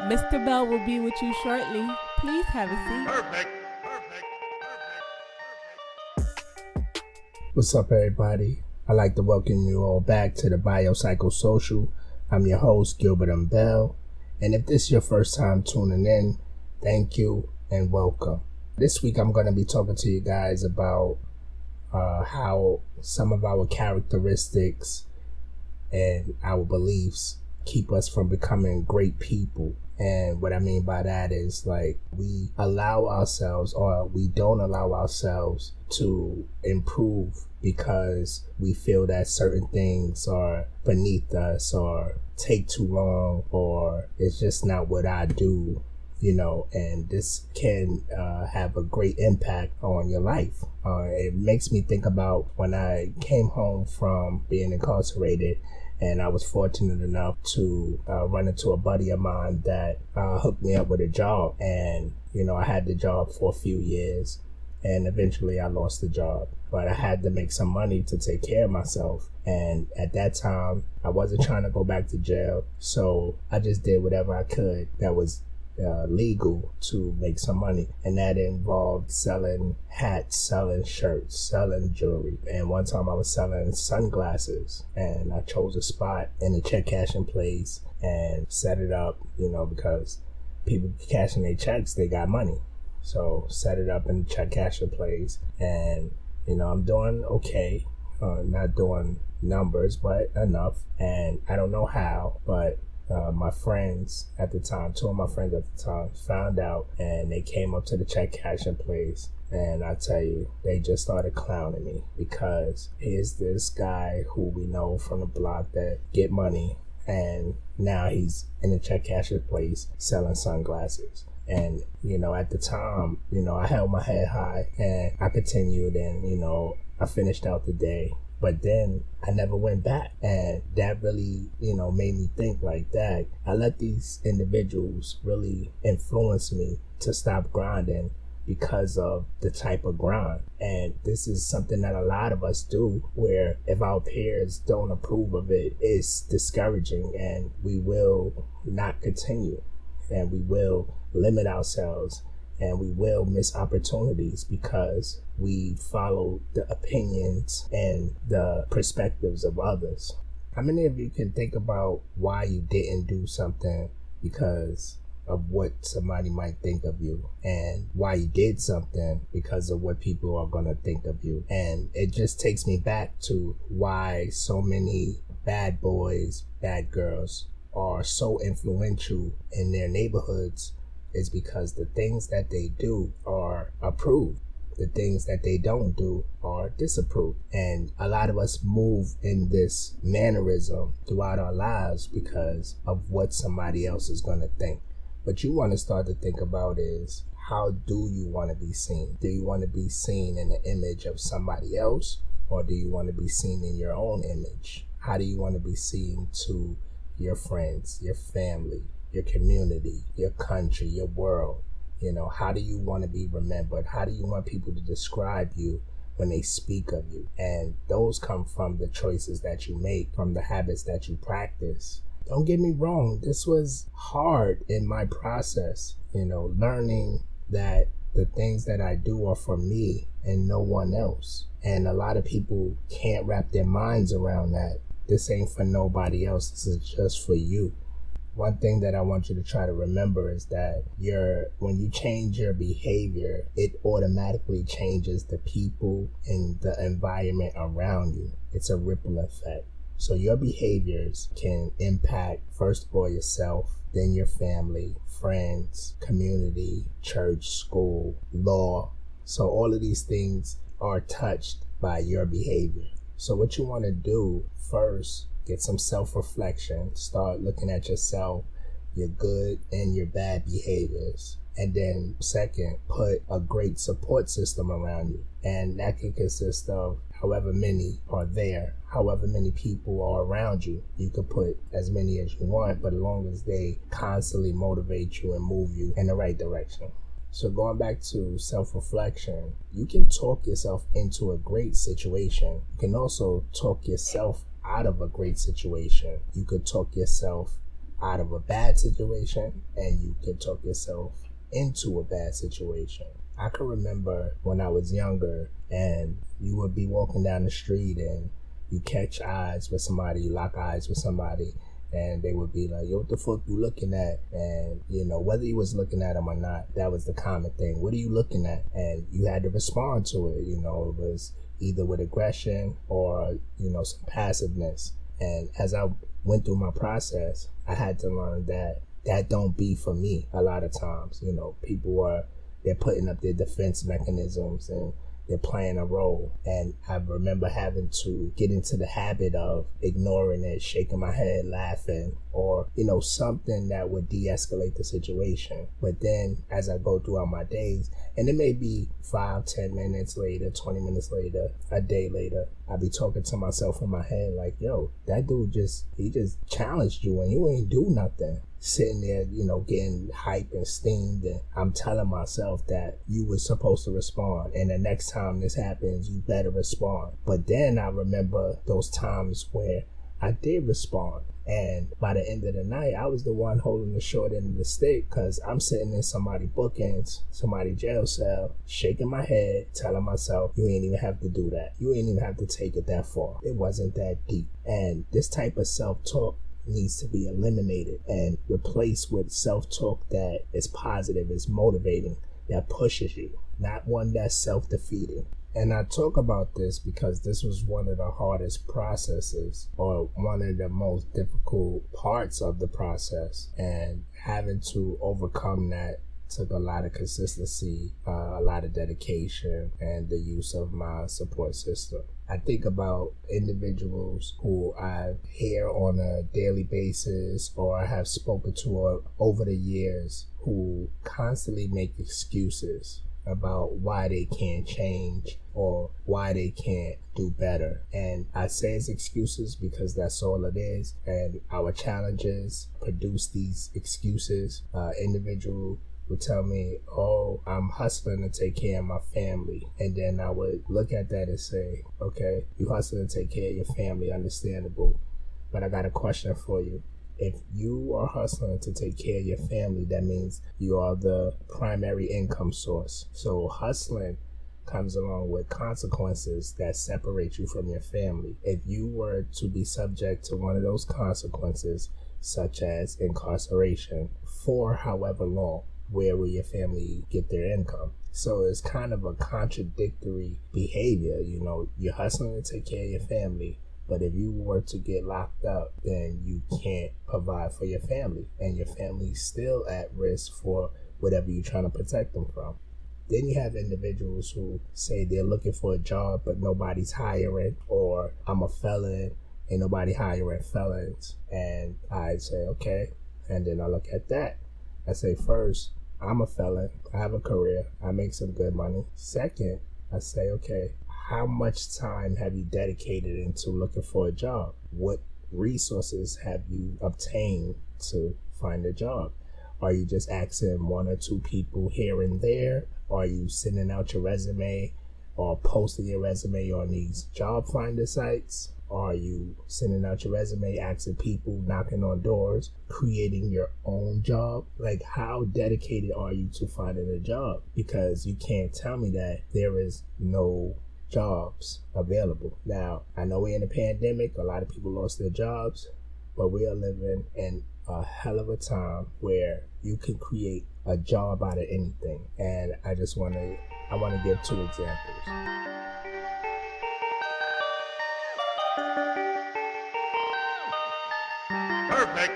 Mr. Bell will be with you shortly. Please have a seat. Perfect. What's up, everybody? I'd like to welcome you all back to the Biopsychosocial. I'm your host, Gilbert M. Bell. And if this is your first time tuning in, thank you and welcome. This week, I'm going to be talking to you guys about how some of our characteristics and our beliefs keep us from becoming great people. And what I mean by that is, like, we allow ourselves, or we don't allow ourselves to improve because we feel that certain things are beneath us or take too long, or it's just not what I do, you know, and this can have a great impact on your life. It makes me think about when I came home from being incarcerated, and I was fortunate enough to run into a buddy of mine that hooked me up with a job. And, you know, I had the job for a few years and eventually I lost the job. But I had to make some money to take care of myself. And at that time, I wasn't trying to go back to jail. So I just did whatever I could that was legal to make some money, and that involved selling hats, selling shirts, selling jewelry. And one time I was selling sunglasses, and I chose a spot in a check cashing place and set it up, you know, because people cashing their checks, they got money. So set it up in the check cashing place, and you know, I'm doing okay, not doing numbers, but enough. And I don't know how, but my friends at the time, two of my friends at the time, found out, and they came up to the check cashing place, and I tell you, they just started clowning me because here's this guy who we know from the block that get money, and now he's in the check cashing place selling sunglasses. And, you know, at the time, you know, I held my head high and I continued, and, you know, I finished out the day. But then I never went back. And that really, you know, made me think like that. I let these individuals really influence me to stop grinding because of the type of grind. And this is something that a lot of us do, where if our peers don't approve of it, it's discouraging and we will not continue, and we will limit ourselves, and we will miss opportunities because we follow the opinions and the perspectives of others. How many of you can think about why you didn't do something because of what somebody might think of you, and why you did something because of what people are going to think of you? And it just takes me back to why so many bad boys, bad girls are so influential in their neighborhoods, is because the things that they do are approved. The things that they don't do are disapproved. And a lot of us move in this mannerism throughout our lives because of what somebody else is going to think. What you want to start to think about is, how do you want to be seen? Do you want to be seen in the image of somebody else, or do you want to be seen in your own image? How do you want to be seen to your friends, your family, your community, your country, your world? You know, how do you want to be remembered? How do you want people to describe you when they speak of you? And those come from the choices that you make, from the habits that you practice. Don't get me wrong, this was hard in my process, you know, learning that the things that I do are for me and no one else. And a lot of people can't wrap their minds around that. This ain't for nobody else, this is just for you. One thing that I want you to try to remember is that when you change your behavior, it automatically changes the people and the environment around you. It's a ripple effect. So your behaviors can impact, first of all, yourself, then your family, friends, community, church, school, law. So all of these things are touched by your behavior. So what you want to do first, get some self-reflection, start looking at yourself, your good and your bad behaviors. And then second, put a great support system around you. And that can consist of however many are there, however many people are around you. You could put as many as you want, but as long as they constantly motivate you and move you in the right direction. So going back to self-reflection, you can talk yourself into a great situation. You can also talk yourself out of a great situation. You could talk yourself out of a bad situation, and you could talk yourself into a bad situation. I can remember when I was younger and you would be walking down the street and you catch eyes with somebody, you lock eyes with somebody, and they would be like, yo, what the fuck you looking at? And, you know, whether you was looking at them or not, that was the common thing. What are you looking at? And you had to respond to it. You know, it was either with aggression or, you know, some passiveness. And as I went through my process, I had to learn that don't be for me a lot of times. You know, they're putting up their defense mechanisms and they're playing a role. And I remember having to get into the habit of ignoring it, shaking my head, laughing, or, you know, something that would de-escalate the situation. But then as I go throughout my days, and it may be 5, 10 minutes later, 20 minutes later, a day later, I'll be talking to myself in my head like, yo, that dude he just challenged you and you ain't do nothing. Sitting there, you know, getting hyped and steamed, and I'm telling myself that you were supposed to respond, and the next time this happens, you better respond. But then I remember those times where I did respond, and by the end of the night, I was the one holding the short end of the stick, because I'm sitting in somebody's bookends, somebody's jail cell, shaking my head, telling myself, you ain't even have to do that. You ain't even have to take it that far. It wasn't that deep. And this type of self-talk needs to be eliminated and replaced with self-talk that is positive, is motivating, that pushes you, not one that's self-defeating. And I talk about this because this was one of the hardest processes, or one of the most difficult parts of the process, and having to overcome that took a lot of consistency, a lot of dedication, and the use of my support system. I think about individuals who I hear on a daily basis or have spoken to over the years who constantly make excuses about why they can't change or why they can't do better. And I say it's excuses because that's all it is. And our challenges produce these excuses. Individual would tell me, oh, I'm hustling to take care of my family. And then I would look at that and say, okay, you hustling to take care of your family, understandable. But I got a question for you. If you are hustling to take care of your family, that means you are the primary income source. So hustling comes along with consequences that separate you from your family. If you were to be subject to one of those consequences, such as incarceration, for however long, where will your family get their income? So it's kind of a contradictory behavior. You know, you're hustling to take care of your family, but if you were to get locked up, then you can't provide for your family, and your family's still at risk for whatever you're trying to protect them from. Then you have individuals who say they're looking for a job, but nobody's hiring, or I'm a felon, ain't nobody hiring felons. And I say, okay. And then I look at that. I say, first, I'm a felon. I have a career. I make some good money. Second, I say, okay, how much time have you dedicated into looking for a job? What resources have you obtained to find a job? Are you just asking 1 or 2 people here and there? Are you sending out your resume or posting your resume on these job finder sites? Are you sending out your resume, asking people, knocking on doors, creating your own job? Like, how dedicated are you to finding a job? Because you can't tell me that there is no jobs available. Now, I know we're in a pandemic, a lot of people lost their jobs, but we are living in a hell of a time where you can create a job out of anything. And I want to give 2 examples. Perfect.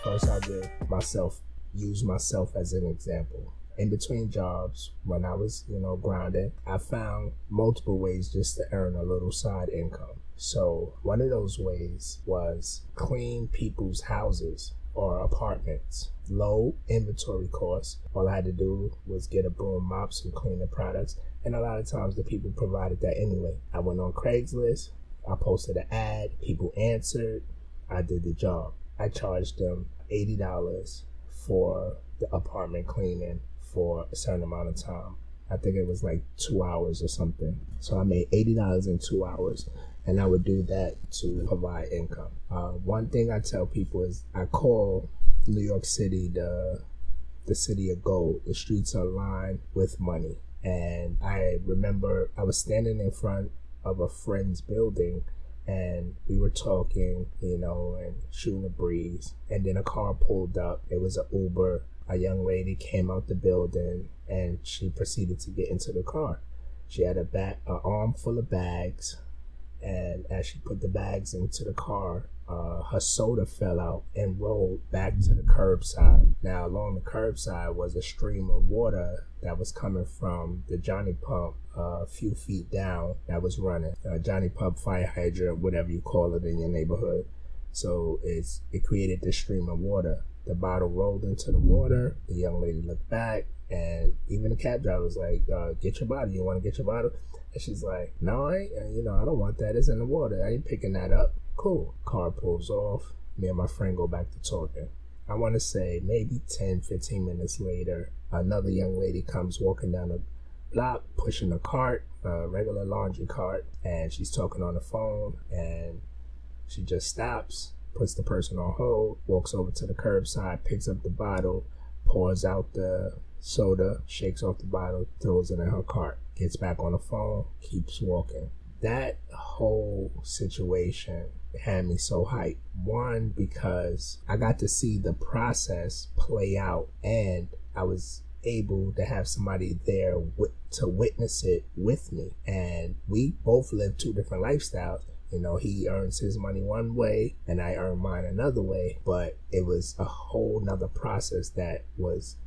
First, I'll use myself as an example. In between jobs, when I was, grounded, I found multiple ways just to earn a little side income. So one of those ways was clean people's houses or apartments. Low inventory costs. All I had to do was get a broom, mop, some cleaning products, and a lot of times the people provided that anyway. I went on Craigslist, I posted an ad, people answered, I did the job. I charged them $80 for the apartment cleaning for a certain amount of time. I think it was like 2 hours or something. So I made $80 in 2 hours. and I would do that to provide income. One thing I tell people is I call New York City the city of gold. The streets are lined with money. And I remember I was standing in front of a friend's building, and we were talking, and shooting a breeze. And then a car pulled up. It was an Uber. A young lady came out the building, and she proceeded to get into the car. She had an arm full of bags, and as she put the bags into the car, her soda fell out and rolled back to the curbside. Now, along the curbside was a stream of water that was coming from the Johnny Pump a few feet down that was running. Johnny Pump fire hydrant, whatever you call it in your neighborhood. So it created this stream of water. The bottle rolled into the water. The young lady looked back, and even the cab driver was like, get your bottle. You want to get your bottle? And she's like, no, I don't want that. It's in the water. I ain't picking that up. Cool. Car pulls off. Me and my friend go back to talking. I want to say maybe 10, 15 minutes later, another young lady comes walking down the block, pushing a cart, a regular laundry cart, and she's talking on the phone, and she just stops, puts the person on hold, walks over to the curbside, picks up the bottle, pours out the soda, shakes off the bottle, throws it in her cart, gets back on the phone, keeps walking. That whole situation had me so hyped. One, because I got to see the process play out, and I was able to have somebody there to witness it with me. And we both live two different lifestyles. He earns his money one way and I earn mine another way, but it was a whole nother process that was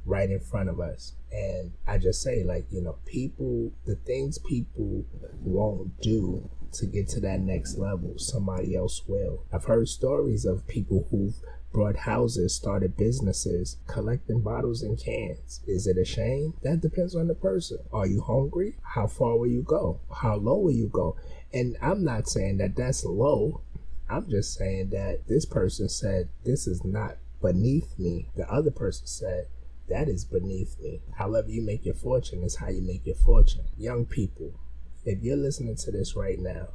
right in front of us. And I just say, the things people won't do to get to that next level, somebody else will. I've heard stories of people who've bought houses, started businesses, collecting bottles and cans. Is it a shame? That depends on the person. Are you hungry? How far will you go? How low will you go? And I'm not saying that that's low. I'm just saying that this person said, this is not beneath me. The other person said, that is beneath me. However you make your fortune is how you make your fortune. Young people, if you're listening to this right now,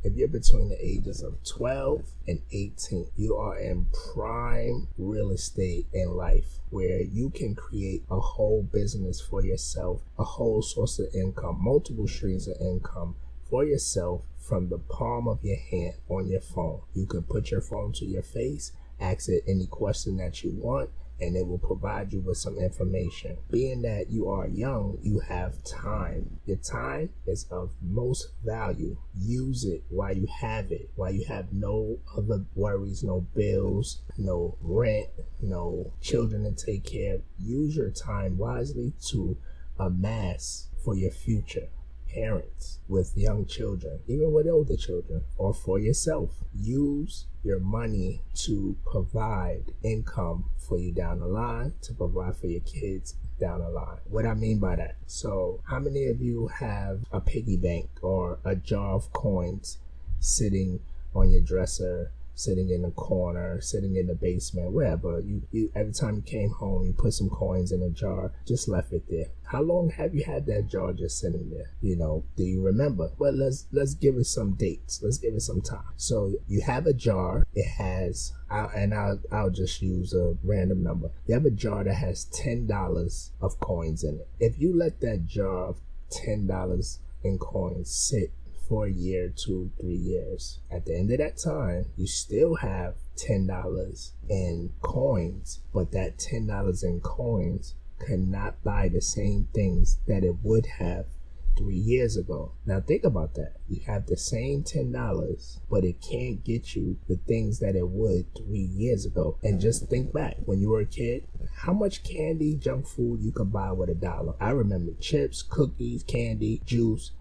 if you're between the ages of 12 and 18, you are in prime real estate in life where you can create a whole business for yourself, a whole source of income, multiple streams of income for yourself from the palm of your hand on your phone. You can put your phone to your face, ask it any question that you want, and it will provide you with some information. Being that you are young, you have time. Your time is of most value. Use it while you have it, while you have no other worries, no bills, no rent, no children to take care of. Use your time wisely to amass for your future. Parents with young children, even with older children, or for yourself, use your money to provide income for you down the line, to provide for your kids down the line. What I mean by that, so how many of you have a piggy bank or a jar of coins sitting on your dresser, sitting in the corner, sitting in the basement, wherever? You every time you came home, you put some coins in a jar, just left it there. How long have you had that jar just sitting there? Do you remember? Well, let's give it some dates. Let's give it some time. So you have a jar. It has, I'll just use a random number. You have a jar that has $10 of coins in it. If you let that jar of $10 in coins sit for a year, 2, 3 years, at the end of that time, you still have $10 in coins, but that $10 in coins cannot buy the same things that it would have 3 years ago. Now think about that. You have the same $10, but it can't get you the things that it would 3 years ago. And just think back, when you were a kid, how much candy, junk food you could buy with $1. I remember chips, cookies, candy, juice,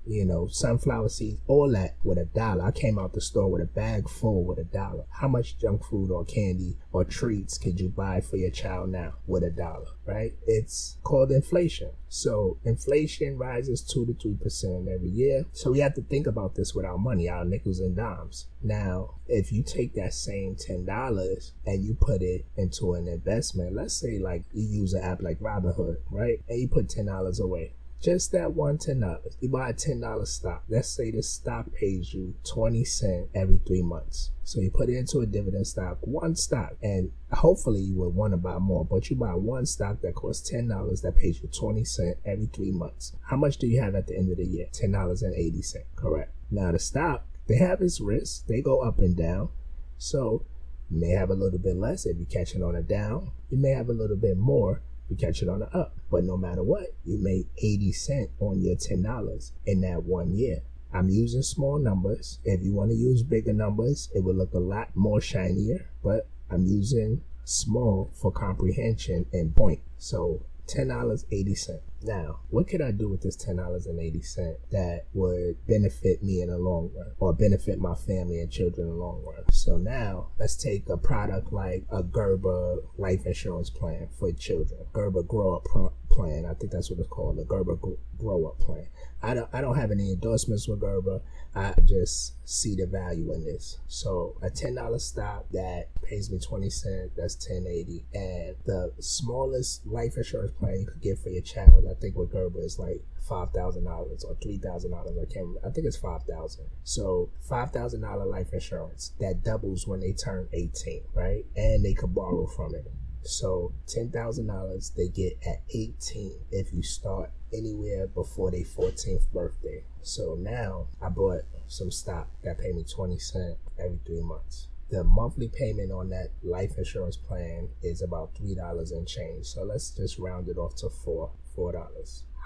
sunflower seeds, all that with $1. I came out the store with a bag full with $1. How much junk food or candy or treats could you buy for your child now with $1, right? It's called inflation. So inflation rises 2 to 3% every year. So we have to think about this with our money, our nickels and dimes. Now, if you take that same $10 and you put it into an investment, let's say like you use an app like Robinhood, right? And you put $10 away. Just that one $10. You buy a $10 stock. Let's say the stock pays you 20 cents every 3 months. So you put it into a dividend stock, one stock, and hopefully you would want to buy more, but you buy one stock that costs $10 that pays you 20 cents every 3 months. How much do you have at the end of the year? $10.80. Correct. Now the stock, they have its risks. They go up and down. So you may have a little bit less if you catch it on a down. You may have a little bit more if you catch it on a up. But no matter what, you made 80 cents on your $10 in that 1 year. I'm using small numbers. If you want to use bigger numbers, it will look a lot more shinier, but I'm using small for comprehension and point. So $10.80. Now, what could I do with this $10.80 that would benefit me in the long run, or benefit my family and children in the long run? So now, let's take a product like a Gerber life insurance plan for children. Gerber Grow Up Plan. I think that's what it's called, the Gerber Grow Up Plan. I don't have any endorsements with Gerber. I just see the value in this. So a $10 stock that pays me 20 cents, that's $10.80. And the smallest life insurance plan you could get for your child, I think with Gerber is like $5,000 or $3,000. I think it's $5,000. So $5,000 life insurance that doubles when they turn 18, right? And they could borrow from it. So $10,000 they get at 18 if you start anywhere before their 14th birthday. So now I bought some stock that paid me 20 cents every 3 months. The monthly payment on that life insurance plan is about $3 and change. So let's just round it off to $4.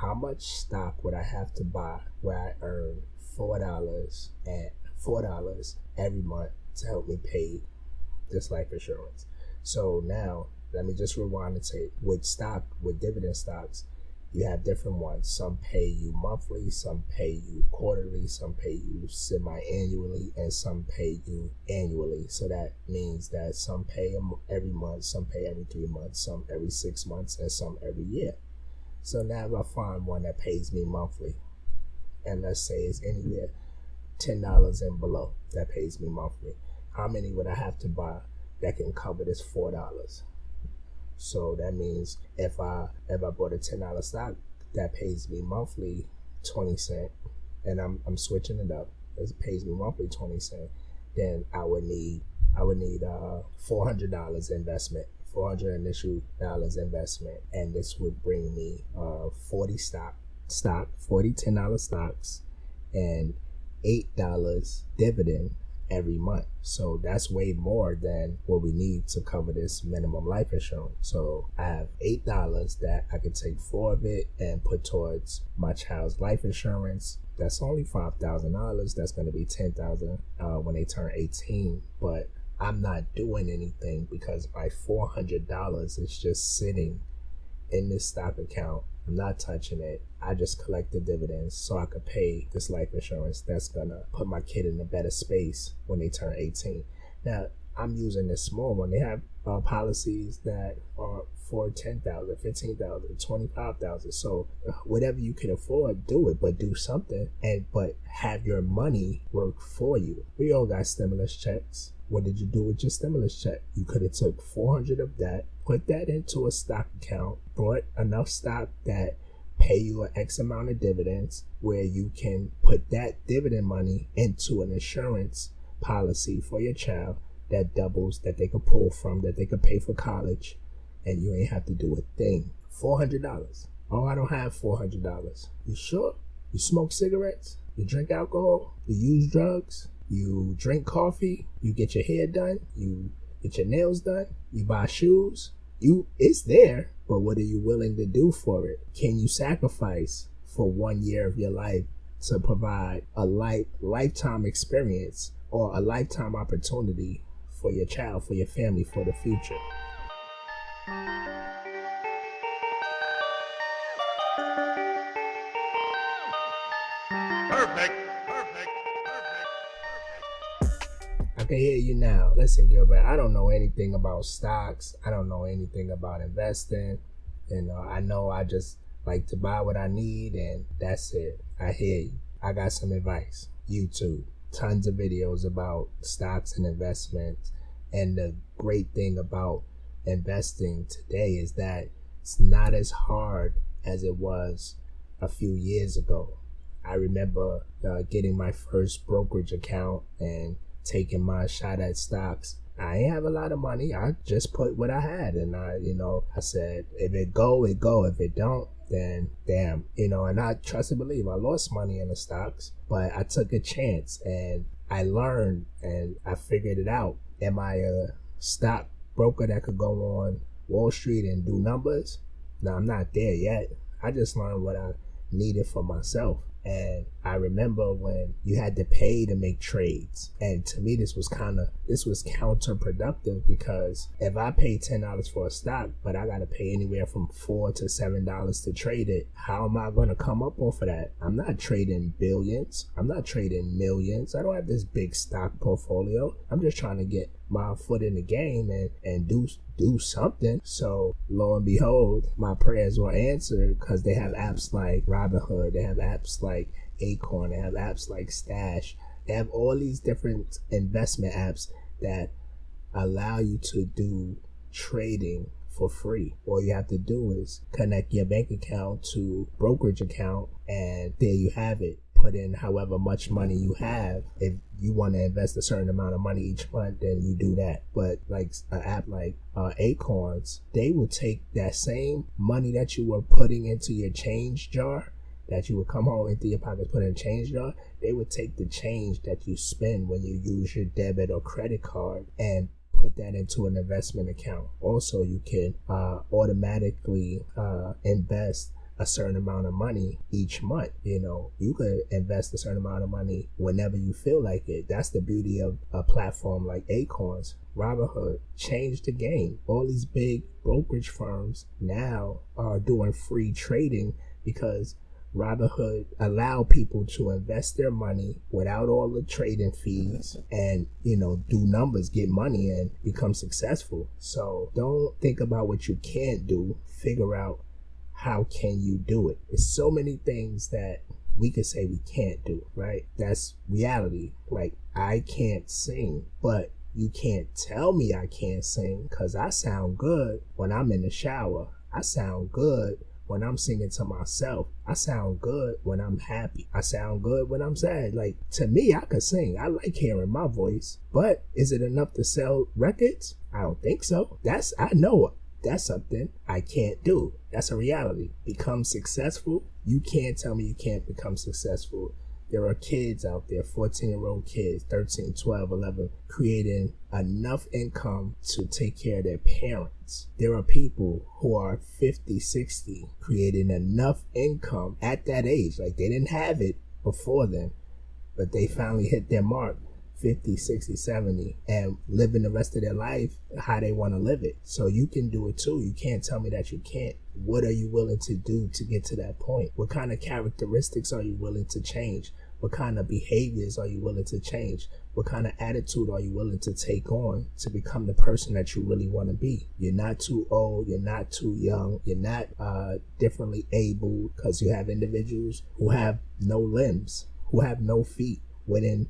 How much stock would I have to buy where I earn $4 every month to help me pay this life insurance? So now let me just rewind the tape. With dividend stocks, you have different ones. Some pay you monthly, some pay you quarterly, some pay you semi-annually, and some pay you annually. So that means that some pay every month, some pay every 3 months, some every 6 months, and some every year. So now if I find one that pays me monthly, and let's say it's anywhere $10 and below that pays me monthly, how many would I have to buy that can cover this $4? So that means if I bought a $10 stock that pays me monthly 20 cents, and I'm switching it up, it pays me monthly 20 cents, then I would need $400 investment, $400 initial investment, and this would bring me 40 $10 stocks, and $8 dividend every month. So that's way more than what we need to cover this minimum life insurance. So I have $8 that I could take 4 of it and put towards my child's life insurance. That's only $5,000. That's going to be $10,000 when they turn 18. But I'm not doing anything because my $400 is just sitting in this stock account. I'm not touching it. I just collect the dividends so I could pay this life insurance that's gonna put my kid in a better space when they turn 18. Now, I'm using this small one. They have policies that are for $10,000, $15,000, $25,000. So whatever you can afford, do it, but do something, but have your money work for you. We all got stimulus checks. What did you do with your stimulus check? You could have took $400 of that, put that into a stock account, bought enough stock that pay you an X amount of dividends, where you can put that dividend money into an insurance policy for your child that doubles, that they could pull from, that they could pay for college, and you ain't have to do a thing. $400. Oh, I don't have $400. You sure? You smoke cigarettes? You drink alcohol? You use drugs? You drink coffee? You get your hair done? You get your nails done? You buy shoes? It's there, but what are you willing to do for it? Can you sacrifice for 1 year of your life to provide a lifetime experience or a lifetime opportunity for your child, for your family, for the future? Perfect. I can hear you now. Listen, Gilbert, I don't know anything about stocks. I don't know anything about investing. I know I just like to buy what I need, and that's it. I hear you. I got some advice. YouTube. Tons of videos about stocks and investments. And the great thing about investing today is that it's not as hard as it was a few years ago. I remember getting my first brokerage account and taking my shot at stocks. I ain't have a lot of money. I just put what I had, and I said, if it go, it go. If it don't, then damn, and I trust and believe. I lost money in the stocks, but I took a chance and I learned and I figured it out. Am I a stock broker that could go on Wall Street and do numbers? No, I'm not there yet. I just learned what I needed for myself. And I remember when you had to pay to make trades. And to me, this was counterproductive, because if I pay $10 for a stock, but I got to pay anywhere from $4 to $7 to trade it, how am I going to come up off of that? I'm not trading billions. I'm not trading millions. I don't have this big stock portfolio. I'm just trying to get my foot in the game and do something. So lo and behold, my prayers were answered, because they have apps like Robinhood, they have apps like Acorns, they have apps like Stash. They have all these different investment apps that allow you to do trading for free. All you have to do is connect your bank account to brokerage account, and there you have it. Put in however much money you have. If you want to invest a certain amount of money each month, then you do that. But like an app like Acorns, they will take that same money that you were putting into your change jar, that you would come home into your pocket, put in a change jar. They would take the change that you spend when you use your debit or credit card and put that into an investment account. Also, you can automatically invest a certain amount of money each month. You could invest a certain amount of money whenever you feel like it. That's the beauty of a platform like Acorns. Robinhood changed the game. All these big brokerage firms now are doing free trading, because Robinhood allow people to invest their money without all the trading fees and, do numbers, get money, and become successful. So don't think about what you can't do. Figure out how can you do it. There's so many things that we could say we can't do, right? That's reality. Like, I can't sing, but you can't tell me I can't sing, because I sound good when I'm in the shower. I sound good when I'm singing to myself. I sound good when I'm happy. I sound good when I'm sad. Like, to me, I could sing. I like hearing my voice, but is it enough to sell records? I don't think so. I know that's something I can't do. That's a reality. Become successful. You can't tell me you can't become successful. There are kids out there, 14-year-old kids, 13, 12, 11, creating enough income to take care of their parents. There are people who are 50, 60, creating enough income at that age. Like, they didn't have it before then, but they finally hit their mark, 50, 60, 70, and living the rest of their life how they want to live it. So you can do it too. You can't tell me that you can't. What are you willing to do to get to that point? What kind of characteristics are you willing to change? What kind of behaviors are you willing to change? What kind of attitude are you willing to take on to become the person that you really want to be? You're not too old. You're not too young. You're not differently able, because you have individuals who have no limbs, who have no feet, winning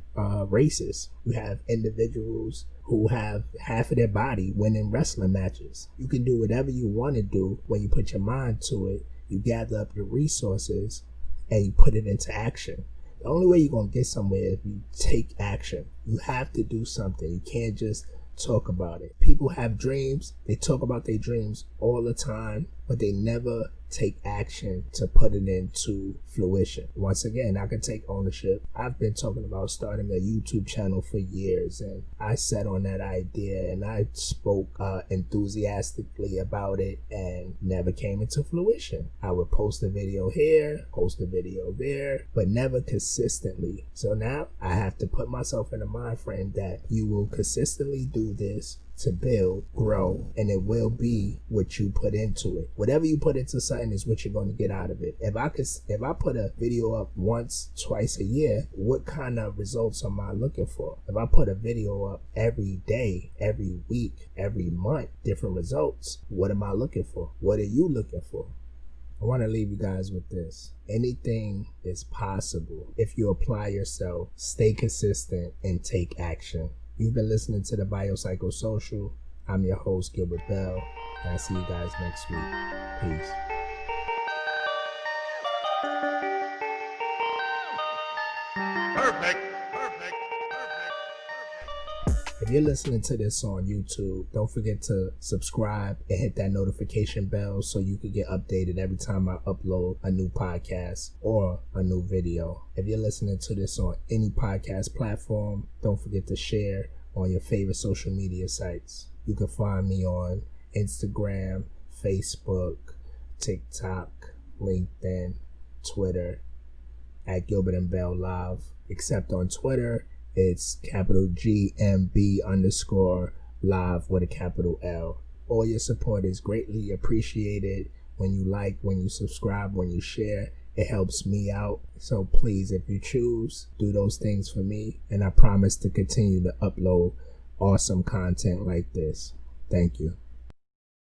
races. You have individuals who have half of their body winning wrestling matches. You can do whatever you want to do when you put your mind to it. You gather up your resources and you put it into action. The only way you're going to get somewhere is if you take action. You have to do something. You can't just talk about it. People have dreams. They talk about their dreams all the time, but they never take action to put it into fruition. Once again, I can take ownership. I've been talking about starting a YouTube channel for years, and I sat on that idea and I spoke enthusiastically about it, and never came into fruition. I would post a video here, post a video there, but never consistently. So now I have to put myself in a mind frame that you will consistently do this to build, grow, and it will be what you put into it. Whatever you put into something is what you're going to get out of it. If I put a video up once, twice a year, what kind of results am I looking for? If I put a video up every day, every week, every month, different results, what am I looking for? What are you looking for? I want to leave you guys with this. Anything is possible if you apply yourself, stay consistent, and take action. You've been listening to the Biopsychosocial. I'm your host, Gilbert Bell, and I'll see you guys next week. Peace. If you're listening to this on YouTube, don't forget to subscribe and hit that notification bell so you can get updated every time I upload a new podcast or a new video. If you're listening to this on any podcast platform, don't forget to share on your favorite social media sites. You can find me on Instagram, Facebook, TikTok, LinkedIn, Twitter, at Gilbert and Bell Live, except on Twitter. It's capital GMB_live with a capital L. All your support is greatly appreciated. When you like, when you subscribe, when you share, it helps me out. So please, if you choose, do those things for me. And I promise to continue to upload awesome content like this. Thank you.